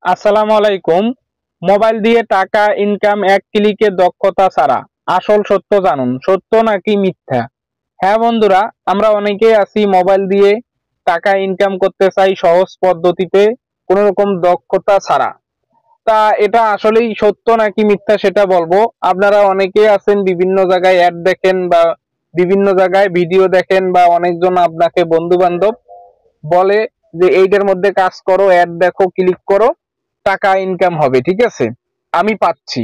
আসসালামু আলাইকুম। মোবাইল দিয়ে টাকা ইনকাম এক ক্লিকে দক্ষতা ছাড়া। আসল সত্য জানুন, সত্য নাকি মিথ্যা। হ্যাঁ বন্ধুরা, আমরা অনেকেই আছি মোবাইল দিয়ে টাকা ইনকাম করতে চাই সহজ পদ্ধতিতে, কোনো রকম দক্ষতা ছাড়া। তা এটা আসলেই সত্য নাকি মিথ্যা সেটা বলবো। আপনারা অনেকেই আছেন বিভিন্ন জায়গায় অ্যাড দেখেন বা বিভিন্ন জায়গায় ভিডিও দেখেন, বা অনেকজন আপনাকে বন্ধু বান্ধব বলে যে এইটার মধ্যে কাজ করো, অ্যাড দেখো, ক্লিক করো, টাকা ইনকাম হবে, ঠিক আছে, আমি পাচ্ছি।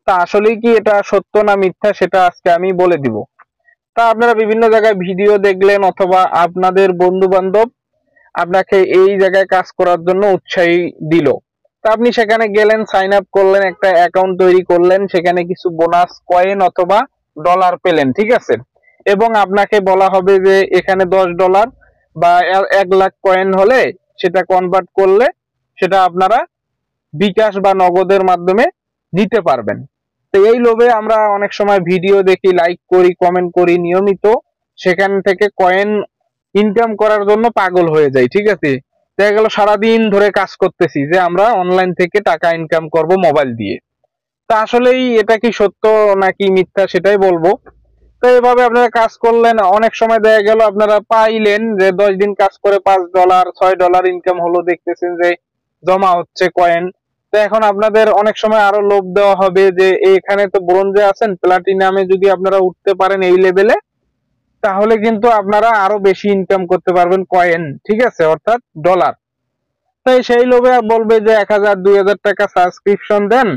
তা আসলেই কি এটা সত্য না মিথ্যা সেটা আজকে আমি বলে দিব। তা আপনারা বিভিন্ন জায়গায় ভিডিও দেখলেন অথবা আপনাদের বন্ধু বান্ধব আপনাকে এই জায়গায় কাজ করার জন্য উৎসাহী দিল। তা আপনি সেখানে গেলেন, সাইন আপ করলেন, একটা অ্যাকাউন্ট তৈরি করলেন, সেখানে কিছু বোনাস কয়েন অথবা ডলার পেলেন, ঠিক আছে। এবং আপনাকে বলা হবে যে এখানে $10 বা 1 লাখ কয়েন হলে সেটা কনভার্ট করলে সেটা আপনারা বিকাশ বা নগদের মাধ্যমে নিতে পারবেন। তো এই লোভে আমরা অনেক সময় ভিডিও দেখি, লাইক করি, কমেন্ট করি নিয়মিত, সেখান থেকে কয়েন ইনকাম করার জন্য পাগল হয়ে যাই, ঠিক আছে। দেখা গেল সারাদিন ধরে কাজ করতেছি যে আমরা অনলাইন থেকে টাকা ইনকাম করব মোবাইল দিয়ে। তা আসলেই এটা কি সত্য নাকি মিথ্যা সেটাই বলবো। তো এভাবে আপনারা কাজ করলেন, অনেক সময় দেখা গেল আপনারা পাইলেন যে 10 দিন কাজ করে $5 $6 ইনকাম হলো, দেখতেছেন যে জমা হচ্ছে কয়েন। তো এখন আপনাদের অনেক সময় আরো লোভ দেওয়া হবে যে এখানে তো ব্রোঞ্জে আছেন, প্লাটিনামে যদি আপনারা উঠতে পারেন এই লেভেলে, তাহলে কিন্তু আপনারা আরো বেশি ইনকাম করতে পারবেন কয়েন, ঠিক আছে, অর্থাৎ ডলার। তাই সেই লোভে বলবে যে 1000 2000 টাকা সাবস্ক্রিপশন দেন,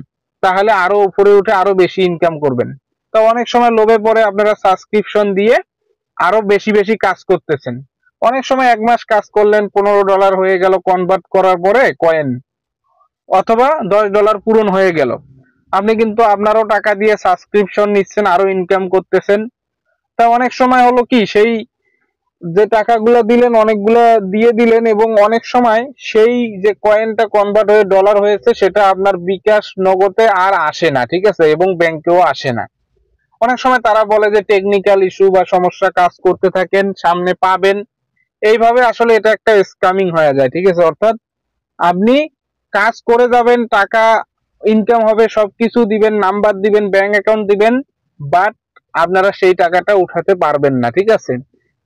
তাহলে আরো উপরে উঠে আরো বেশি ইনকাম করবেন। তো অনেক সময় লোভে পড়ে আপনারা সাবস্ক্রিপশন দিয়ে আরো বেশি বেশি কাজ করতেছেন। অনেক সময় 1 মাস কাজ করলেন, $15 হয়ে গেল কনভার্ট করার পরে কয়েন, অথবা $10 পূরণ হয়ে গেল, আপনি কিন্তু আপনারও টাকা দিয়ে সাবস্ক্রিপশন নিচ্ছেন, আরো ইনকাম করতেছেন। তা অনেক সময় হলো কি, সেই যে টাকাগুলো দিলেন অনেকগুলো দিয়ে দিলেন, এবং অনেক সময় সেই যে কয়েনটা কনভার্ট হয়ে ডলার হয়েছে সেটা আপনার বিকাশ নগদে আর আসে না, ঠিক আছে, এবং ব্যাংকেও আসে না। অনেক সময় তারা বলে যে টেকনিক্যাল ইস্যু বা সমস্যা, কাজ করতে থাকেন, সামনে পাবেন। এইভাবে আসলে এটা একটা স্ক্যামিং হয়ে যায়, ঠিক আছে। অর্থাৎ আপনি কাজ করে যাবেন, টাকা ইনকাম হবে, সবকিছু দিবেন, নাম্বার দিবেন, ব্যাংক অ্যাকাউন্ট দিবেন, বাট আপনারা সেই টাকাটা উঠাতে পারবেন না, ঠিক আছে।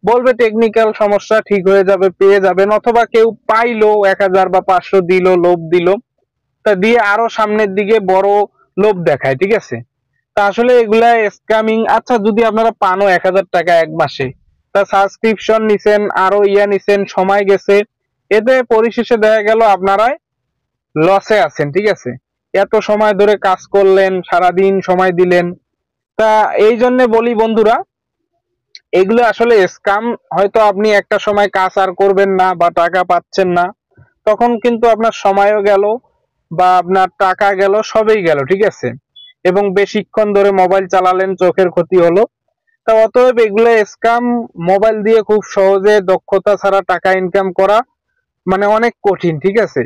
বলবে টেকনিক্যাল সমস্যা, ঠিক হয়ে যাবে, পেয়ে যাবেন, অথবা কেউ পাইলো 1000 বা 500 দিল, লোভ দিল, তা দিয়ে আরো সামনের দিকে বড় লোভ দেখায়, ঠিক আছে। তা আসলে এগুলা স্ক্যামিং। আচ্ছা, যদি আপনারা পানো 1000 টাকা 1 মাসে, তা সাবস্ক্রিপশন নিছেন, আরো নিছেন, সময় গেছে, এতে পরিশেষে দেখা গেল আপনারাই লসে আছেন, ঠিক আছে। এত সময় ধরে কাজ করলেন, সারাদিন সময় দিলেন। তা এই জন্য বলি বন্ধুরা, এগুলো আসলে স্ক্যাম। হয়তো আপনি একটা সময় কাজ আর করবেন না বা টাকা পাচ্ছেন না, তখন কিন্তু আপনার সময়ও গেল বা আপনার টাকা গেল, সবই গেল, ঠিক আছে। এবং বেশিক্ষণ ধরে মোবাইল চালালেন, চোখের ক্ষতি হলো। তা অতএব এগুলো স্ক্যাম। মোবাইল দিয়ে খুব সহজে দক্ষতা ছাড়া টাকা ইনকাম করা মানে অনেক কঠিন, ঠিক আছে।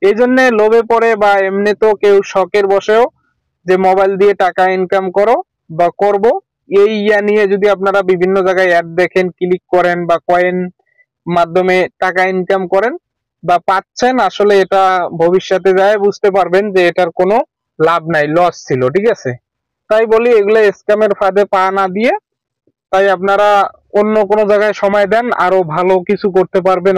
এই জন্য লোভে পড়ে বা এমনি তো কেউ শখের বসেও যে মোবাইল দিয়ে টাকা ইনকাম করো বা করব, এই নিয়ে যদি আপনারা বিভিন্ন জায়গায় অ্যাড দেখেন, ক্লিক করেন বা কয়েন মাধ্যমে টাকা ইনকাম করেন বা পাচ্ছেন, আসলে এটা ভবিষ্যতে যায় বুঝতে পারবেন যে এটার কোনো লাভ নাই, লস ছিল, ঠিক আছে। তাই বলি এগুলো স্ক্যামের ফাঁদে পা না দিয়ে, তাই আপনারা অন্য কোনো জায়গায় সময় দেন, আরো ভালো কিছু করতে পারবেন।